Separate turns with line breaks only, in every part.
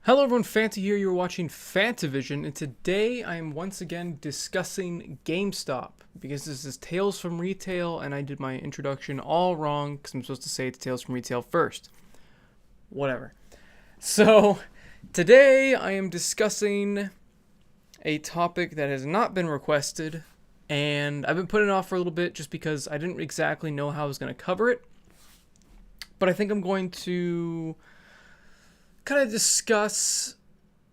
Hello everyone, Fanta here. You're watching FANTAVISION, and today I am once again discussing GameStop because this is Tales from Retail, and I did my introduction all wrong because I'm supposed to say it's Tales from Retail first. Whatever. So, today I am discussing a topic that has not been requested, and I've been putting it off for a little bit just because I didn't exactly know how I was going to cover it. But I think I'm going to kind of discuss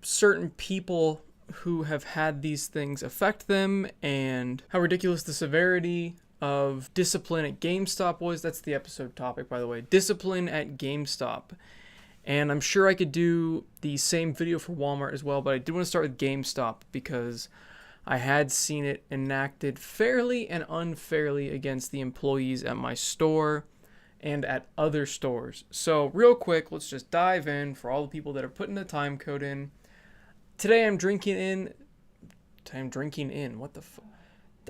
certain people who have had these things affect them and how ridiculous the severity of discipline at GameStop was. That's the episode topic, by the way. Discipline at GameStop. And I'm sure I could do the same video for Walmart as well, but I do want to start with GameStop because I had seen it enacted fairly and unfairly against the employees at my store and at other stores. So real quick, let's just dive in for all the people that are putting the time code in. Today I'm drinking in, what the fuck?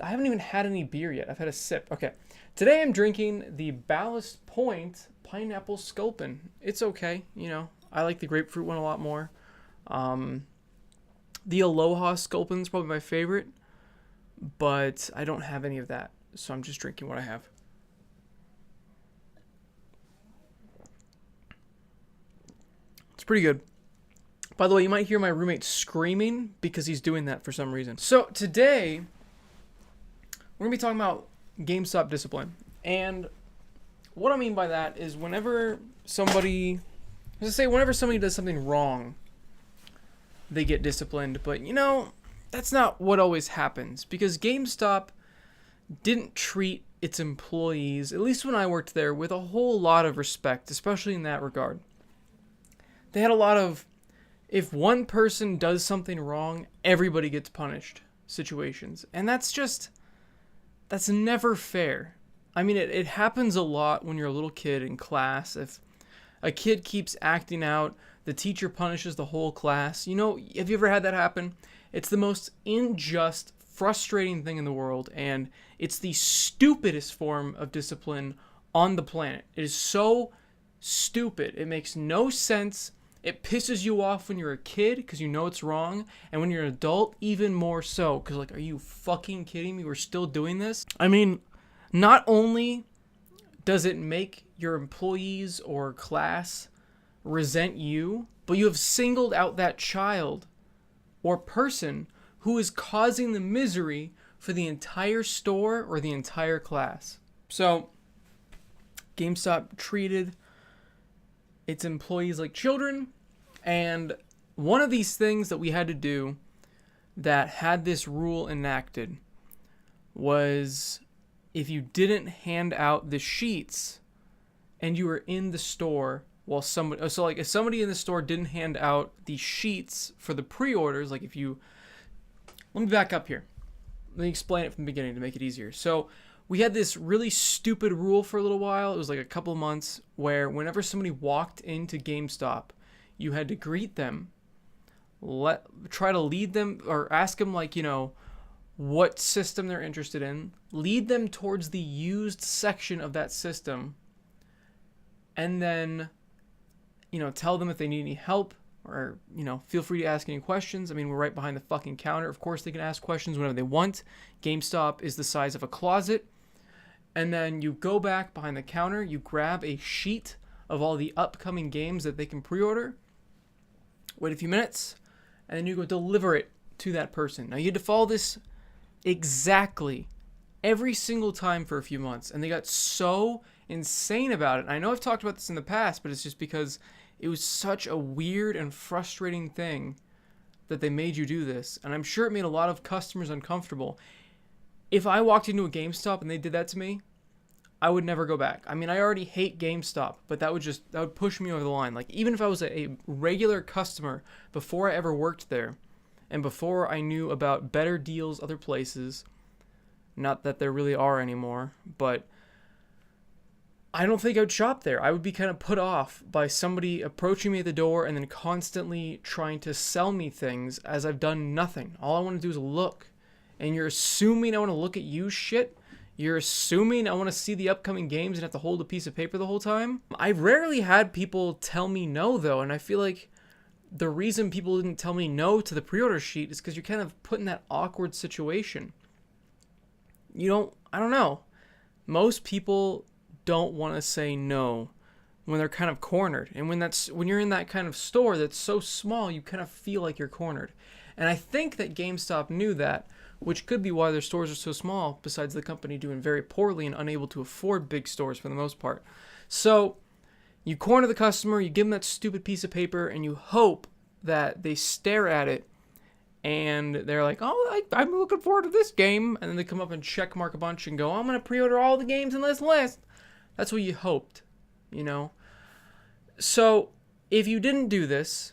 I haven't even had any beer yet. I've had a sip. Okay. Today I'm drinking the Ballast Point Pineapple Sculpin. It's okay, you know. I like the grapefruit one a lot more. The Aloha Sculpin's probably my favorite, but I don't have any of that. So I'm just drinking what I have. It's pretty good. By the way, you might hear my roommate screaming because he's doing that for some reason. So today, we're going to be talking about GameStop discipline. And what I mean by that is whenever somebody does something wrong, they get disciplined. But, you know, that's not what always happens. Because GameStop didn't treat its employees, at least when I worked there, with a whole lot of respect, especially in that regard. They had a lot of, if one person does something wrong, everybody gets punished situations. And that's never fair. I mean, it happens a lot when you're a little kid in class. If a kid keeps acting out, the teacher punishes the whole class. You know, have you ever had that happen? It's the most unjust, frustrating thing in the world, and it's the stupidest form of discipline on the planet. It is so stupid. It makes no sense. It pisses you off when you're a kid because you know it's wrong. And when you're an adult, even more so. Because, like, are you fucking kidding me? We're still doing this? I mean, not only does it make your employees or class resent you, but you have singled out that child or person who is causing the misery for the entire store or the entire class. So, GameStop treated its employees like children, and one of these things that we had to do that had this rule enacted was if you didn't hand out the sheets and you were in the store while if somebody in the store didn't hand out the sheets for the pre-orders, let me back up here. Let me explain it from the beginning to make it easier. So we had this really stupid rule for a little while. It was like a couple of months where whenever somebody walked into GameStop, you had to greet them, try to lead them or ask them, like, you know, what system they're interested in, lead them towards the used section of that system, and then, you know, tell them if they need any help or, you know, feel free to ask any questions. I mean, we're right behind the fucking counter. Of course, they can ask questions whenever they want. GameStop is the size of a closet. And then you go back behind the counter, you grab a sheet of all the upcoming games that they can pre-order, wait a few minutes, and then you go deliver it to that person. Now, you had to follow this exactly every single time for a few months, and they got so insane about it. And I know I've talked about this in the past, but it's just because it was such a weird and frustrating thing that they made you do this, and I'm sure it made a lot of customers uncomfortable. If I walked into a GameStop and they did that to me, I would never go back. I mean, I already hate GameStop, but that would push me over the line. Like, even if I was a regular customer before I ever worked there, and before I knew about better deals other places, not that there really are anymore, but I don't think I would shop there. I would be kind of put off by somebody approaching me at the door and then constantly trying to sell me things as I've done nothing. All I want to do is look. And you're assuming I want to look at you shit? You're assuming I want to see the upcoming games and have to hold a piece of paper the whole time? I've rarely had people tell me no, though, and I feel like the reason people didn't tell me no to the pre-order sheet is because you're kind of put in that awkward situation. I don't know. Most people don't want to say no when they're kind of cornered. And when you're in that kind of store that's so small, you kind of feel like you're cornered. And I think that GameStop knew that, which could be why their stores are so small, besides the company doing very poorly and unable to afford big stores for the most part. So you corner the customer, you give them that stupid piece of paper, and you hope that they stare at it and they're like, oh, I'm looking forward to this game. And then they come up and check mark a bunch and go, I'm going to pre-order all the games in this list. That's what you hoped, So if you didn't do this,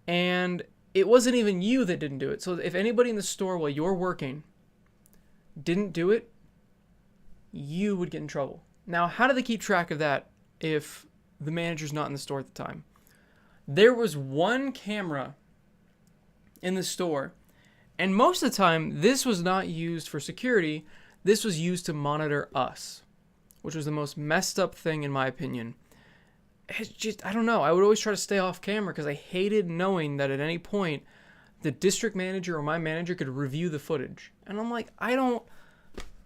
and it wasn't even you that didn't do it. So if anybody in the store while you're working didn't do it, you would get in trouble. Now, how do they keep track of that if the manager's not in the store at the time? There was one camera in the store, and most of the time, this was not used for security. This was used to monitor us, which was the most messed up thing in my opinion. It's just, I don't know. I would always try to stay off camera because I hated knowing that at any point the district manager or my manager could review the footage. And I'm like, I don't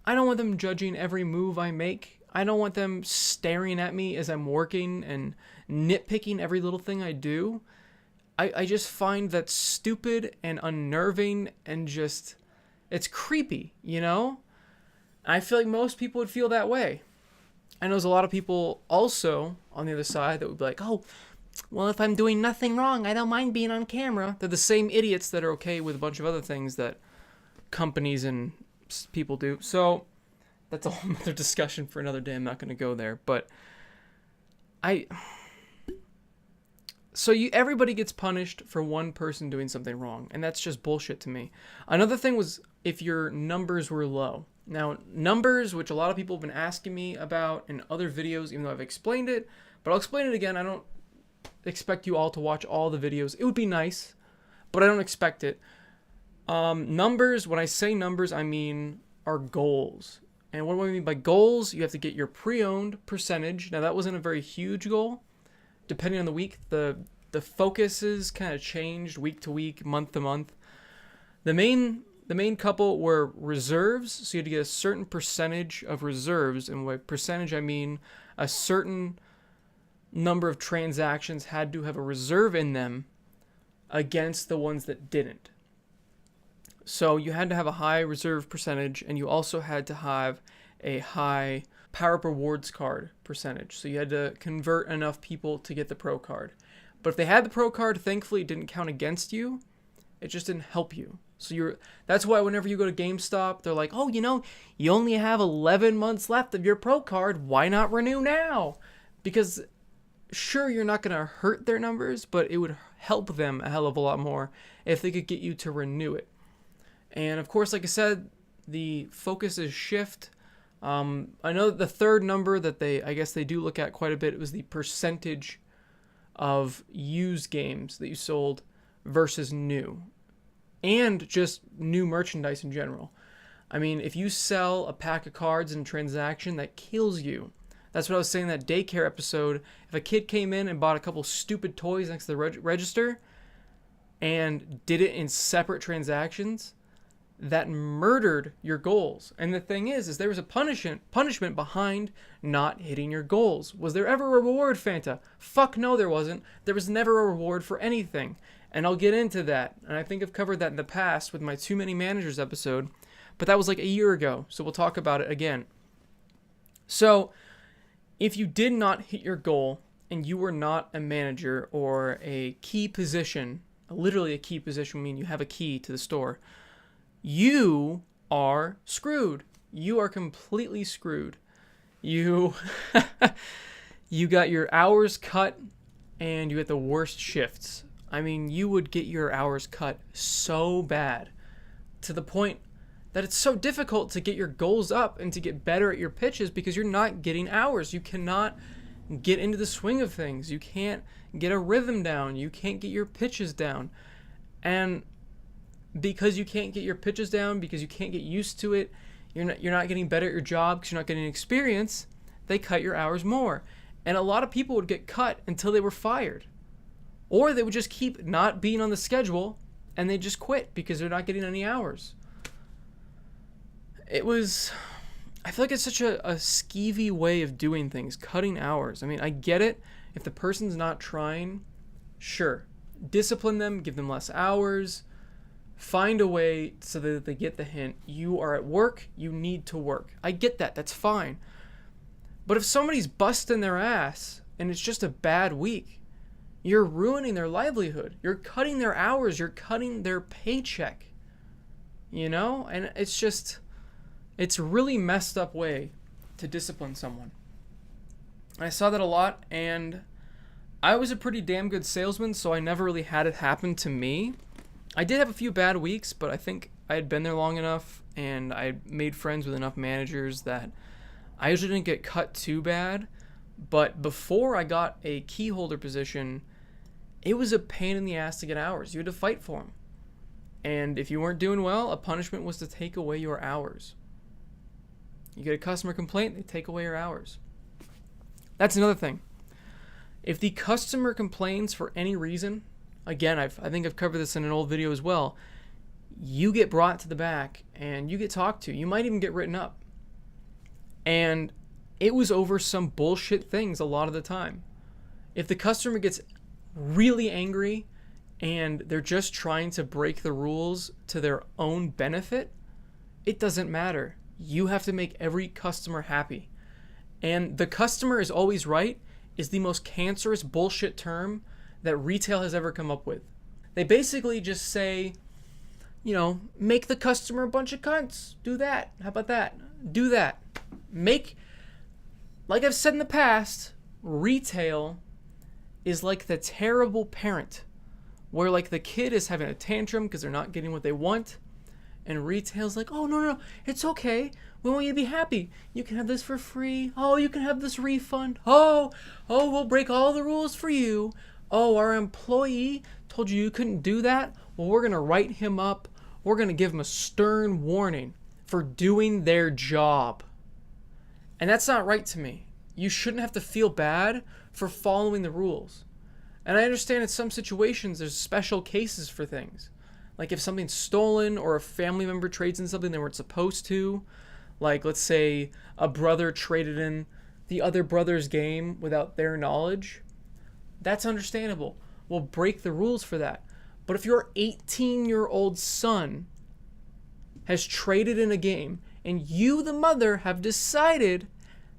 want them judging every move I make. I don't want them staring at me as I'm working and nitpicking every little thing I do. I just find that stupid and unnerving and just, it's creepy, I feel like most people would feel that way. I know there's a lot of people also on the other side that would be like, oh, well, if I'm doing nothing wrong, I don't mind being on camera. They're the same idiots that are okay with a bunch of other things that companies and people do. So that's a whole other discussion for another day. I'm not going to go there. But everybody gets punished for one person doing something wrong. And that's just bullshit to me. Another thing was if your numbers were low. Now, numbers, which a lot of people have been asking me about in other videos, even though I've explained it, but I'll explain it again. I don't expect you all to watch all the videos. It would be nice, but I don't expect it. Numbers, when I say numbers, I mean our goals. And what do I mean by goals? You have to get your pre-owned percentage. Now, that wasn't a very huge goal. Depending on the week, the focuses kind of changed week to week, month to month. The main couple were reserves, so you had to get a certain percentage of reserves, and by percentage I mean a certain number of transactions had to have a reserve in them against the ones that didn't. So you had to have a high reserve percentage, and you also had to have a high Power Up Rewards card percentage. So you had to convert enough people to get the Pro card. But if they had the Pro card, thankfully it didn't count against you. It just didn't help you. So that's why whenever you go to GameStop, they're like, oh, you only have 11 months left of your Pro card. Why not renew now? Because sure, you're not going to hurt their numbers, but it would help them a hell of a lot more if they could get you to renew it. And of course, like I said, the focuses shift. I know that the third number that I guess they do look at quite a bit was the percentage of used games that you sold versus new. And just new merchandise in general. I mean, if you sell a pack of cards in a transaction, that kills you. That's what I was saying in that daycare episode. If a kid came in and bought a couple stupid toys next to the register and did it in separate transactions, that murdered your goals. And the thing is there was a punishment behind not hitting your goals. Was there ever a reward, Fanta? Fuck no, there wasn't. There was never a reward for anything. And I'll get into that. And I think I've covered that in the past with my Too Many Managers episode. But that was like a year ago. So we'll talk about it again. So if you did not hit your goal and you were not a manager or a key position, literally a key position, meaning you have a key to the store, you are screwed. You are completely screwed. You got your hours cut and you get the worst shifts. I mean, you would get your hours cut so bad to the point that it's so difficult to get your goals up and to get better at your pitches because you're not getting hours. You cannot get into the swing of things. You can't get a rhythm down. You can't get your pitches down. And because you can't get your pitches down, because you can't get used to it, you're not getting better at your job because you're not getting experience, they cut your hours more. And a lot of people would get cut until they were fired. Or they would just keep not being on the schedule and they just quit because they're not getting any hours. I feel like it's such a skeevy way of doing things, cutting hours. I mean, I get it. If the person's not trying, sure, discipline them, give them less hours, find a way so that they get the hint. You are at work, you need to work. I get that, that's fine. But if somebody's busting their ass and it's just a bad week, you're ruining their livelihood. You're cutting their hours, you're cutting their paycheck. You know? And it's a really messed up way to discipline someone. I saw that a lot, and I was a pretty damn good salesman, so I never really had it happen to me. I did have a few bad weeks, but I think I had been there long enough, and I made friends with enough managers that I usually didn't get cut too bad. But before I got a key holder position, it was a pain in the ass to get hours. You had to fight for them. And if you weren't doing well, a punishment was to take away your hours. You get a customer complaint, they take away your hours. That's another thing. If the customer complains for any reason, again, I think I've covered this in an old video as well, you get brought to the back and you get talked to. You might even get written up. And it was over some bullshit things a lot of the time. If the customer gets really angry and they're just trying to break the rules to their own benefit, it doesn't matter. You have to make every customer happy. And the customer is always right is the most cancerous bullshit term that retail has ever come up with. They basically just say, you know, make the customer a bunch of cunts. Do that. How about that? Do that. Like I've said in the past, retail is like the terrible parent where like the kid is having a tantrum because they're not getting what they want. And retail's like, oh, no, it's okay. We want you to be happy. You can have this for free. Oh, you can have this refund. Oh, we'll break all the rules for you. Oh, our employee told you couldn't do that? Well, we're going to write him up. We're going to give him a stern warning for doing their job. And that's not right to me. You shouldn't have to feel bad for following the rules. And I understand in some situations there's special cases for things. Like if something's stolen or a family member trades in something they weren't supposed to. Like let's say a brother traded in the other brother's game without their knowledge. That's understandable. We'll break the rules for that. But if your 18-year-old son has traded in a game and you, the mother, have decided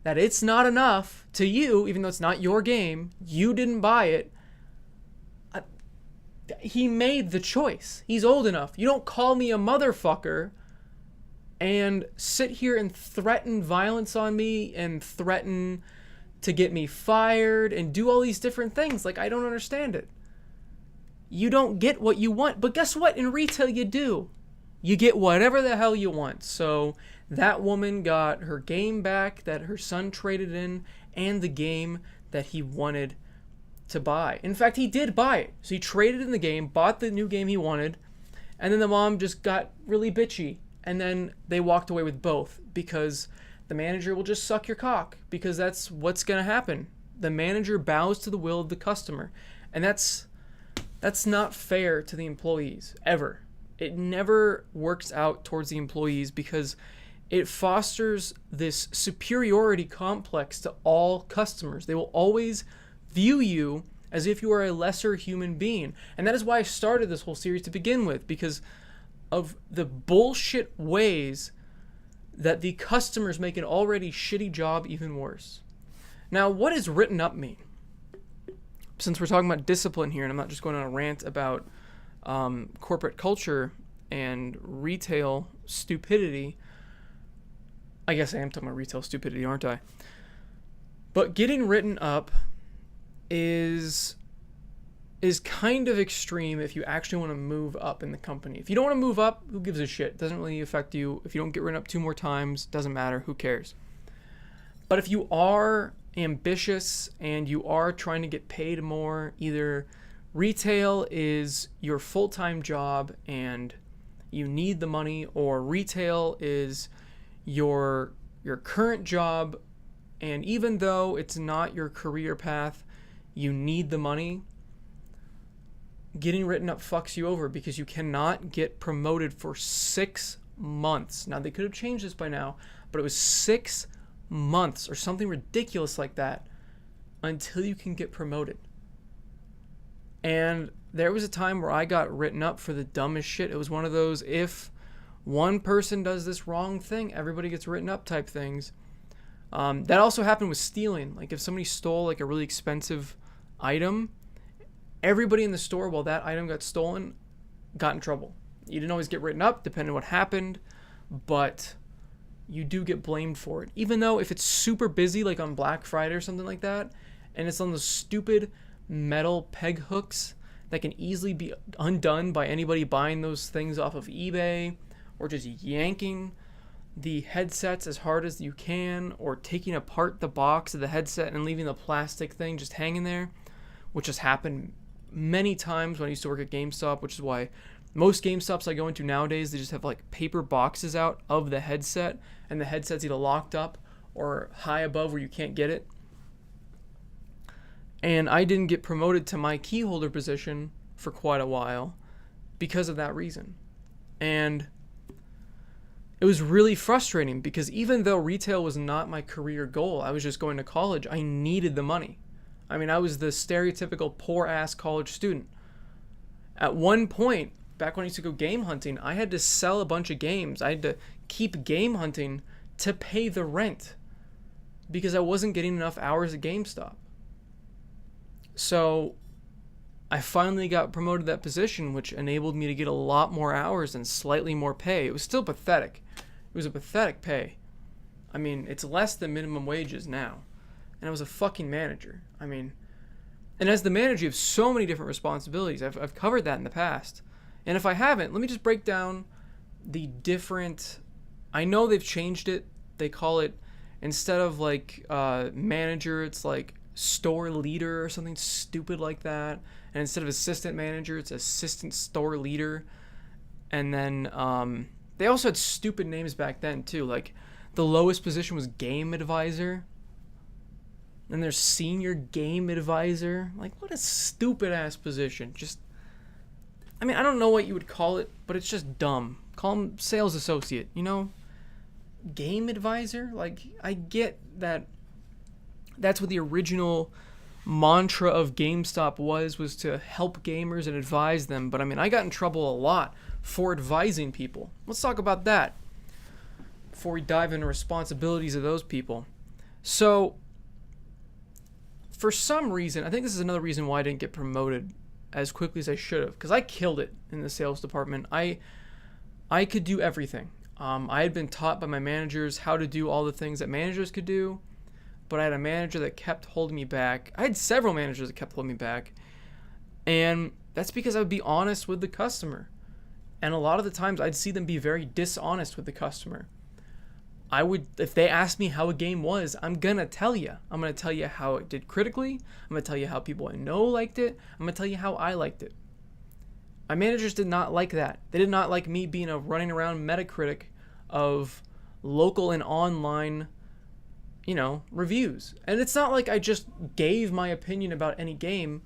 that it's not enough to you, even though it's not your game, you didn't buy it, he made the choice. He's old enough. You don't call me a motherfucker and sit here and threaten violence on me and threaten to get me fired and do all these different things. Like, I don't understand it. You don't get what you want. But guess what? In retail, you do. You get whatever the hell you want. So that woman got her game back that her son traded in and the game that he wanted to buy. In fact, he did buy it. So he traded in the game, bought the new game he wanted, and then the mom just got really bitchy. And then they walked away with both because the manager will just suck your cock because that's what's going to happen. The manager bows to the will of the customer. And that's not fair to the employees, ever. It never works out towards the employees because it fosters this superiority complex to all customers. They will always view you as if you are a lesser human being. And that is why I started this whole series to begin with, because of the bullshit ways that the customers make an already shitty job even worse. Now, what does written up mean? Since we're talking about discipline here, and I'm not just going on a rant about corporate culture and retail stupidity. I guess I am talking about retail stupidity, aren't I? But getting written up is kind of extreme if you actually want to move up in the company. If you don't want to move up, who gives a shit? It doesn't really affect you. If you don't get written up 2 more times, doesn't matter. Who cares? But if you are ambitious and you are trying to get paid more, either retail is your full-time job and you need the money, or retail is your current job, and even though it's not your career path, you need the money. getting written up fucks you over because you cannot get promoted for 6 months. Now, they could have changed this by now, but it was 6 months or something ridiculous like that until you can get promoted. And there was a time where I got written up for the dumbest shit. It was one of those, if one person does this wrong thing, everybody gets written up type things. That also happened with stealing. Like if somebody stole like a really expensive item, everybody in the store, while that item got stolen, got in trouble. You didn't always get written up, depending on what happened, but you do get blamed for it. Even though if it's super busy, like on Black Friday or something like that, and it's on those stupid metal peg hooks that can easily be undone by anybody buying those things off of eBay, or just yanking the headsets as hard as you can, or taking apart the box of the headset and leaving the plastic thing just hanging there, which has happened many times when I used to work at GameStop, which is why most GameStops I go into nowadays, they just have like paper boxes out of the headset, and the headset's either locked up or high above where you can't get it. And I didn't get promoted to my key holder position for quite a while because of that reason. And it was really frustrating because even though retail was not my career goal, I was just going to college, I needed the money. I mean, I was the stereotypical poor-ass college student. At one point, back when I used to go game hunting, I had to sell a bunch of games. I had to keep game hunting to pay the rent because I wasn't getting enough hours at GameStop. So I finally got promoted to that position, which enabled me to get a lot more hours and slightly more pay. It was still pathetic. It was a pathetic pay. I mean, it's less than minimum wages now. And I was a fucking manager. I mean, and as the manager, you have so many different responsibilities. I've covered that in the past. And if I haven't, let me just break down the different... I know they've changed it. They call it, instead of like manager, it's like store leader or something stupid like that. And instead of assistant manager, it's assistant store leader. And then they also had stupid names back then too. Like the lowest position was game advisor. And there's senior game advisor. Like, what a stupid ass position. Just, I mean, I don't know what you would call it, but it's just dumb. Call them sales associate, you know? Game advisor? Like, I get that that's what the original mantra of GameStop was to help gamers and advise them. But I mean, I got in trouble a lot for advising people. Let's talk about that before we dive into responsibilities of those people. So, for some reason, I think this is another reason why I didn't get promoted as quickly as I should have, because I killed it in the sales department. I could do everything. I had been taught by my managers how to do all the things that managers could do, but I had a manager that kept holding me back. I had several managers that kept holding me back, and that's because I would be honest with the customer. And a lot of the times I'd see them be very dishonest with the customer. If they asked me how a game was, I'm going to tell you. I'm going to tell you how it did critically. I'm going to tell you how people I know liked it. I'm going to tell you how I liked it. My managers did not like that. They did not like me being a running around Metacritic of local and online, reviews. And it's not like I just gave my opinion about any game.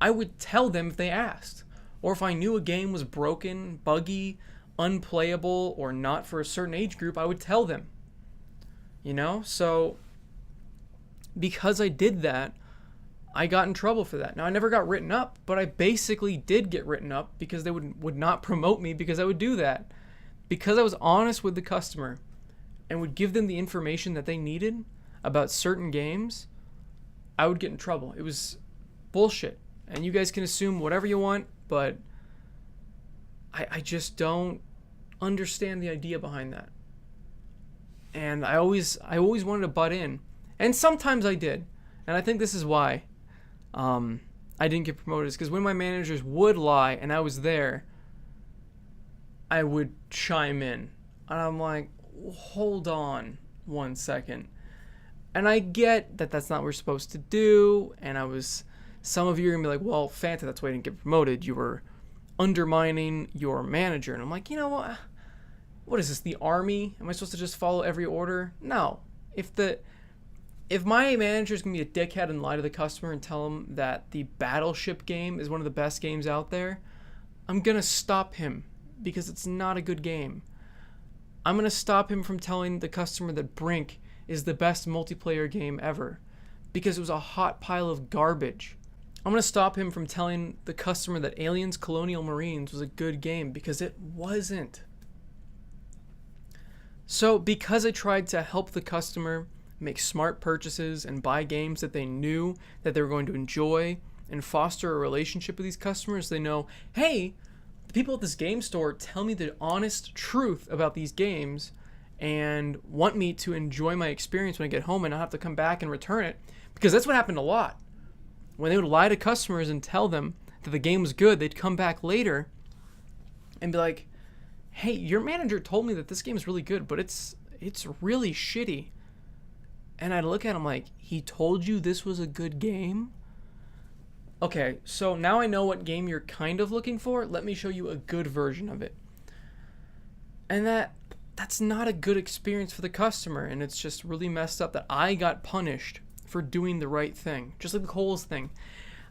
I would tell them if they asked. Or if I knew a game was broken, buggy, unplayable, or not for a certain age group, I would tell them. So because I did that, I got in trouble for that. Now, I never got written up, but I basically did get written up because they would not promote me because I would do that. Because I was honest with the customer and would give them the information that they needed about certain games, I would get in trouble. It was bullshit. And you guys can assume whatever you want, but I just don't understand the idea behind that. And I always wanted to butt in. And sometimes I did. And I think this is why I didn't get promoted. Is because when my managers would lie and I was there, I would chime in. And I'm like, hold on 1 second. And I get that that's not what we're supposed to do. And some of you are going to be like, well, Fanta, that's why you didn't get promoted. You were undermining your manager. And I'm like, you know what? What is this, the army? Am I supposed to just follow every order? No. If If my manager is going to be a dickhead and lie to the customer and tell him that the Battleship game is one of the best games out there, I'm going to stop him because it's not a good game. I'm going to stop him from telling the customer that Brink is the best multiplayer game ever because it was a hot pile of garbage. I'm going to stop him from telling the customer that Aliens Colonial Marines was a good game because it wasn't. So because I tried to help the customer make smart purchases and buy games that they knew that they were going to enjoy and foster a relationship with these customers, they know, hey, the people at this game store tell me the honest truth about these games and want me to enjoy my experience when I get home and not have to come back and return it. Because that's what happened a lot. When they would lie to customers and tell them that the game was good, they'd come back later and be like, hey, your manager told me that this game is really good, but it's really shitty. And I'd look at him like, he told you this was a good game? Okay, so now I know what game you're kind of looking for. Let me show you a good version of it. And that's not a good experience for the customer, and it's just really messed up that I got punished for doing the right thing. Just like the Coles thing.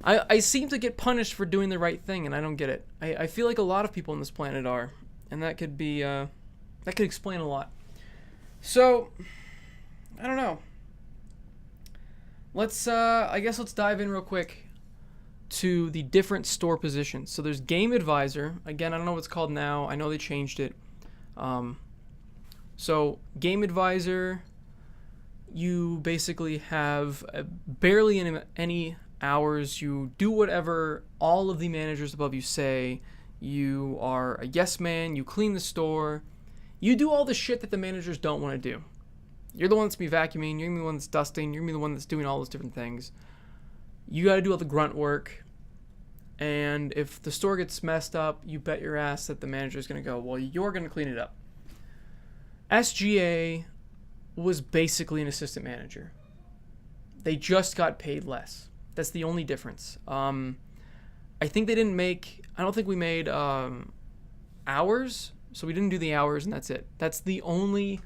I seem to get punished for doing the right thing, and I don't get it. I feel like a lot of people on this planet are, and that could be, that could explain a lot. So, I don't know. I guess let's dive in real quick to the different store positions. So there's Game Advisor. Again, I don't know what it's called now. I know they changed it. So Game Advisor, you basically have barely any hours. You do whatever all of the managers above you say. You are a yes man. You clean the store. You do all the shit that the managers don't want to do. You're the one that's going to be vacuuming. You're going to be the one that's dusting. You're going to be the one that's doing all those different things. You got to do all the grunt work. And if the store gets messed up, you bet your ass that the manager is going to go, well, you're going to clean it up. SGA was basically an assistant manager. They just got paid less. That's the only difference. I think they didn't make... I don't think we made hours. So we didn't do the hours, and that's it. That's the only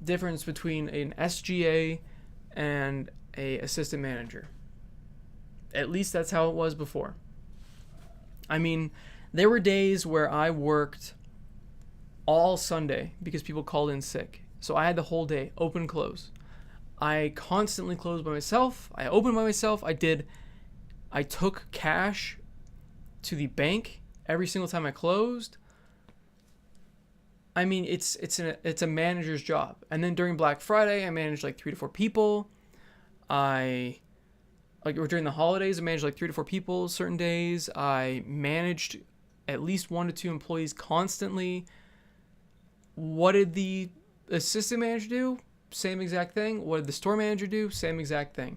difference between an SGA and a assistant manager. At least that's how it was before. I mean, there were days where I worked all Sunday because people called in sick. So I had the whole day, open, close. I constantly closed by myself. I opened by myself. I took cash to the bank every single time I closed. I mean, it's a manager's job. And then during Black Friday, I managed like 3 to 4 people. Or during the holidays, I managed like 3 to 4 people certain days. I managed at least 1 to 2 employees constantly. What did the assistant manager do? Same exact thing. What did the store manager do? Same exact thing.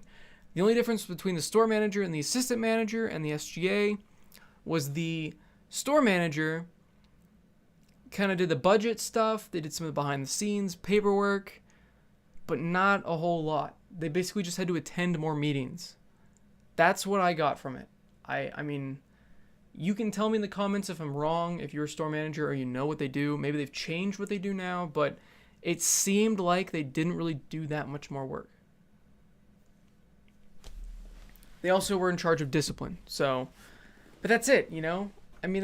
The only difference between the store manager and the assistant manager and the SGA was the store manager kind of did the budget stuff. They did some of the behind the scenes paperwork, but not a whole lot. They basically just had to attend more meetings. That's what I got from it. I mean, you can tell me in the comments if I'm wrong, if you're a store manager or you know what they do. Maybe they've changed what they do now, but it seemed like they didn't really do that much more work. They also were in charge of discipline. So, but that's it, you know? I mean,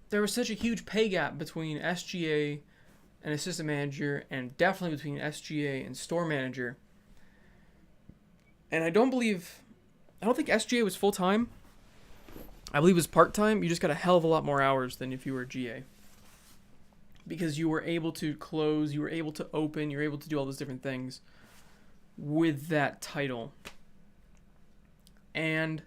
there was such a huge pay gap between SGA and assistant manager, and definitely between SGA and store manager. And I don't think SGA was full-time. I believe it was part-time. You just got a hell of a lot more hours than if you were a GA. Because you were able to close, you were able to open, you were able to do all those different things with that title. And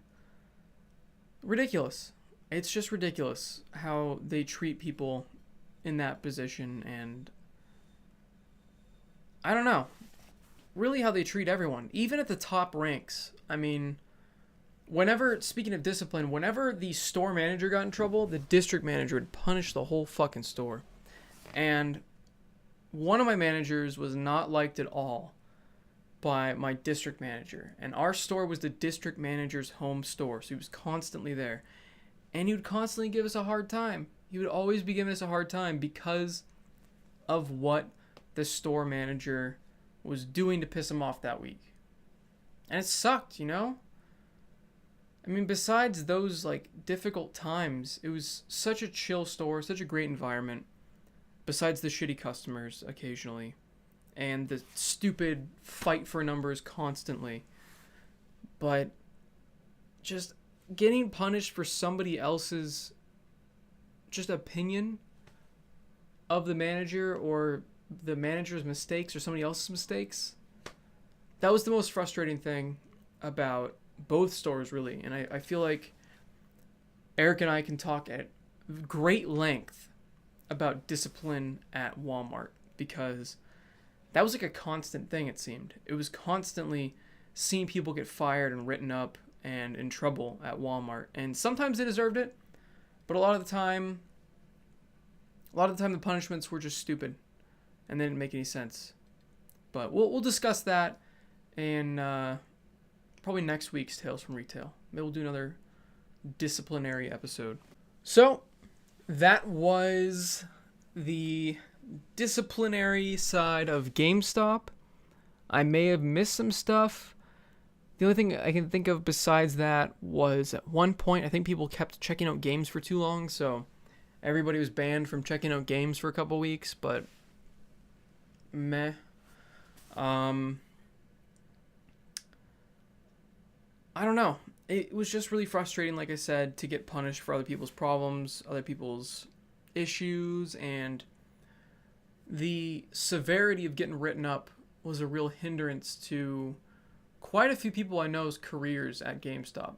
ridiculous. It's just ridiculous how they treat people in that position, and I don't know. Really how they treat everyone, even at the top ranks. I mean, speaking of discipline, whenever the store manager got in trouble, the district manager would punish the whole fucking store. And one of my managers was not liked at all by my district manager. And our store was the district manager's home store, so he was constantly there. And he would constantly give us a hard time. He would always be giving us a hard time because of what the store manager was doing to piss him off that week. And it sucked, you know? I mean, besides those, like, difficult times, it was such a chill store, such a great environment. Besides the shitty customers occasionally. And the stupid fight for numbers constantly. But just getting punished for somebody else's just opinion of the manager or the manager's mistakes or somebody else's mistakes, that was the most frustrating thing about both stores, really. And I feel like Eric and I can talk at great length about discipline at Walmart, because that was like a constant thing, it seemed. It was constantly seeing people get fired and written up and in trouble at Walmart. And sometimes they deserved it, but a lot of the time the punishments were just stupid and they didn't make any sense. But we'll discuss that in probably next week's Tales from Retail. Maybe we'll do another disciplinary episode. So that was the disciplinary side of GameStop. I may have missed some stuff. The only thing I can think of besides that was at one point, I think people kept checking out games for too long, so everybody was banned from checking out games for a couple weeks, but meh. I don't know. It was just really frustrating, like I said, to get punished for other people's problems, other people's issues, and the severity of getting written up was a real hindrance to quite a few people I know's careers at GameStop.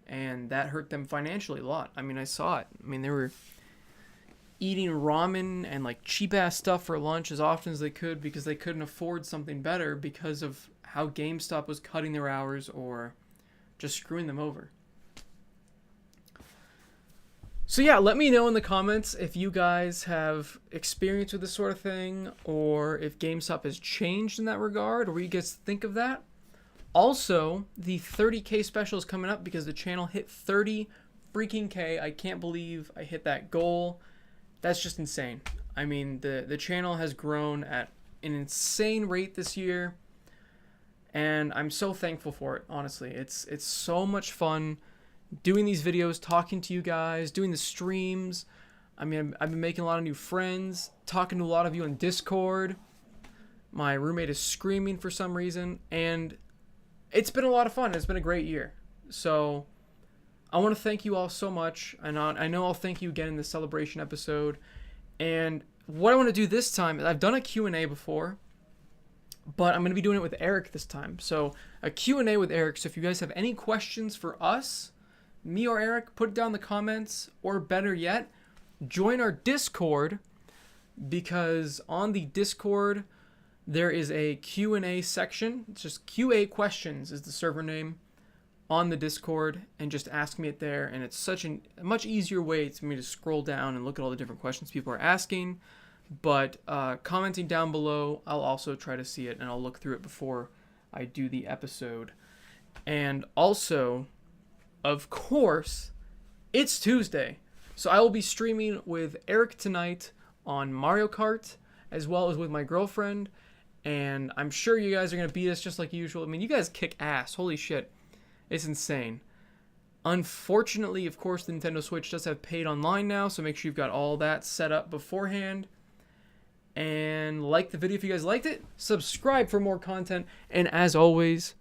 And that hurt them financially a lot. I mean, I saw it. I mean, they were eating ramen and like cheap ass stuff for lunch as often as they could because they couldn't afford something better because of how GameStop was cutting their hours or just screwing them over. So yeah, let me know in the comments if you guys have experience with this sort of thing, or if GameStop has changed in that regard, or what you guys think of that. Also, the 30K special is coming up because the channel hit 30 freaking K. I can't believe I hit that goal. That's just insane. I mean, the channel has grown at an insane rate this year, and I'm so thankful for it, honestly. It's so much fun doing these videos, talking to you guys, doing the streams. I mean, I've been making a lot of new friends, talking to a lot of you on Discord. My roommate is screaming for some reason, and it's been a lot of fun. It's been a great year. So I want to thank you all so much, and I know I'll thank you again in the celebration episode. And what I want to do this time is I've done a Q&A before, but I'm going to be doing it with Eric this time. So a Q&A with Eric. So if you guys have any questions for us, me or Eric, put it down in the comments, or better yet, join our Discord, because on the Discord there is a Q&A section. It's just QA questions is the server name on the Discord, and just ask me it there, and it's such a much easier way for me to scroll down and look at all the different questions people are asking. But commenting down below, I'll also try to see it, and I'll look through it before I do the episode. And also, of course, it's Tuesday, so I will be streaming with Eric tonight on Mario Kart, as well as with my girlfriend, and I'm sure you guys are going to beat us just like usual. I mean, you guys kick ass. Holy shit. It's insane. Unfortunately, of course, the Nintendo Switch does have paid online now, so make sure you've got all that set up beforehand. And like the video if you guys liked it. Subscribe for more content. And as always,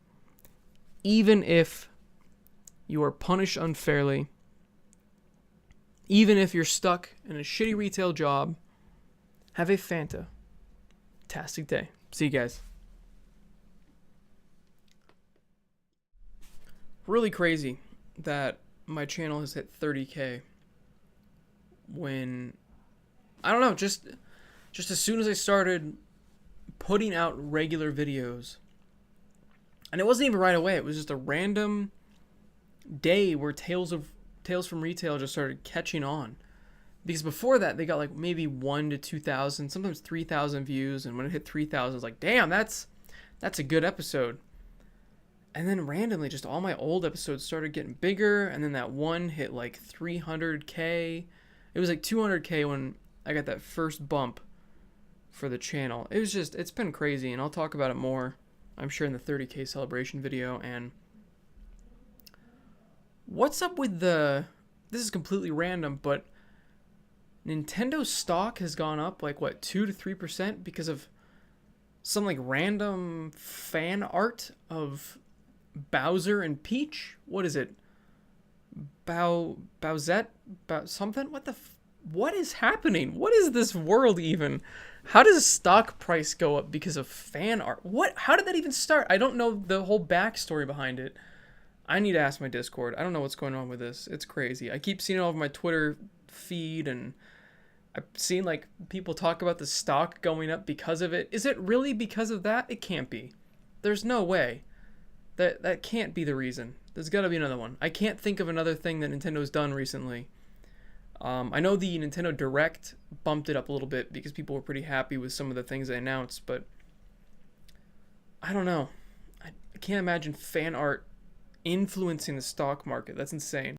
even if you are punished unfairly, even if you're stuck in a shitty retail job, have a fantastic day. See you guys. Really crazy that my channel has hit 30K when, I don't know, just as soon as I started putting out regular videos. And it wasn't even right away. It was just a random day where Tales from Retail just started catching on. Because before that, they got like maybe 1,000 to 2,000, sometimes 3,000 views. And when it hit 3,000, I was like, damn, that's a good episode. And then randomly, just all my old episodes started getting bigger. And then that one hit like 300K. It was like 200K when I got that first bump for the channel. It's been crazy, and I'll talk about it more, I'm sure, in the 30K celebration video. And what's up with this is completely random, but Nintendo stock has gone up like, what, 2 to 3% because of some like random fan art of Bowser and Peach? What is it? Bowsette? Something? What is happening? What is this world even? How does stock price go up because of fan art? How did that even start? I don't know the whole backstory behind it. I need to ask my Discord. I don't know what's going on with this. It's crazy. I keep seeing it all over my Twitter feed, and I've seen like people talk about the stock going up because of it. Is it really because of that? It can't be. There's no way. That can't be the reason. There's got to be another one. I can't think of another thing that Nintendo's done recently. I know the Nintendo Direct bumped it up a little bit because people were pretty happy with some of the things they announced, but I don't know. I can't imagine fan art influencing the stock market. That's insane.